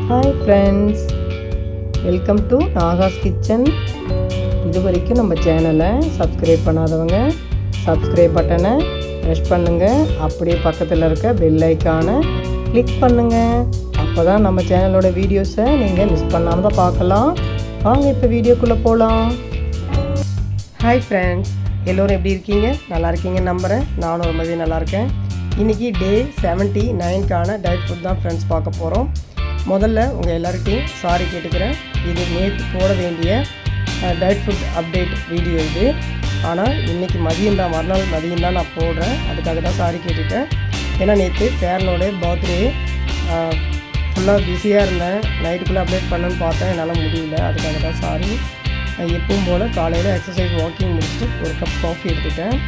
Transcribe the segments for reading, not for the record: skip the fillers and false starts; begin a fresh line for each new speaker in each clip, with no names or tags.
Hi friends, welcome to Nahash kitchen. இது வரைக்கும் நம்ம சேனலை சப்ஸ்கிரைப் பண்ணாதவங்க சப்ஸ்கிரைப் பட்டனை ப்ரெஸ் பண்ணுங்கள். அப்படியே பக்கத்தில் இருக்க பெல் ஐக்கானை கிளிக் பண்ணுங்கள். அப்போ தான் நம்ம சேனலோட வீடியோஸை நீங்கள் மிஸ் பண்ணாமல் தான் பார்க்கலாம். வாங்க இப்போ வீடியோக்குள்ளே போகலாம். ஹாய் ஃப்ரெண்ட்ஸ், எல்லோரும் எப்படி இருக்கீங்க? நல்லா இருக்கீங்கன்னு நம்புகிறேன். நானும் ரொம்பவே நல்லா இருக்கேன். இன்றைக்கி டே 79க்கான டயட் ஃபுட் தான் ஃப்ரெண்ட்ஸ் பார்க்க போகிறோம். முதல்ல உங்கள் எல்லாருக்கையும் சாரி கேட்டுக்கிறேன். இது நேற்று போட வேண்டிய டயட் ஃபுட் அப்டேட் வீடியோ இது. ஆனால் இன்றைக்கி மறுநாள் மதியம் தான் நான் போடுறேன். அதுக்காக தான் சாரி கேட்டுட்டேன். ஏன்னா நேற்று பேரனோட பர்த்டே, ஃபுல்லாக பிஸியாக இருந்தேன். நைட்டுக்குள்ளே அப்டேட் பண்ணணுன்னு பார்த்தேன், என்னால் முடியல. அதுக்காக தான் சாரி. எப்பவும் போல் காலையில் எக்ஸசைஸ் வாக்கிங் முடிச்சுட்டு ஒரு கப் காஃபி எடுத்துட்டேன்.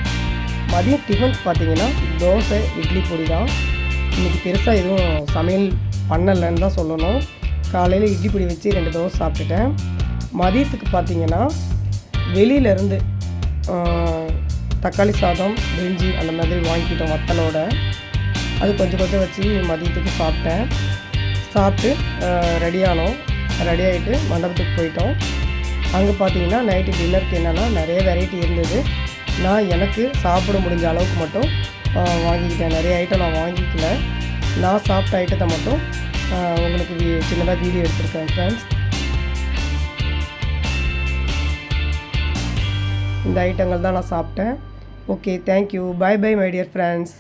மதியம் டிஃபன் பார்த்திங்கன்னா தோசை இட்லி பொடி தான். இன்றைக்கி பெருசாக எதுவும் சமையல் பண்ணலைன்னு தான் சொல்லணும். காலையில் இட்லி பொடி வச்சு 2 தோசை சாப்பிட்டுட்டேன். மதியத்துக்கு பார்த்திங்கன்னா வெளியிலேருந்து தக்காளி சாதம் பிரிஞ்சி அந்த மாதிரி வாங்கிக்கிட்டோம் வத்தலோட. அது கொஞ்சம் வச்சு மதியத்துக்கு சாப்பிட்டேன். சாப்பிட்டு ரெடி ஆகிட்டு மண்டபத்துக்கு போயிட்டோம். அங்கே பார்த்திங்கன்னா நைட்டு டின்னருக்கு என்னென்னா நிறைய வெரைட்டி இருந்தது. நான் எனக்கு சாப்பிட முடிஞ்ச அளவுக்கு மட்டும் வாங்கிக்கிட்டேன். நிறைய ஐட்டம் நான் வாங்கிக்கல. நான் சாப்பிட்ட ஐட்டத்தை மட்டும் உங்களுக்கு சின்னதாக வீடியோ எடுத்திருக்கேன் ஃப்ரெண்ட்ஸ். இந்த ஐட்டங்கள் தான் நான் சாப்பிட்டேன். Okay, thank you. Bye my dear friends.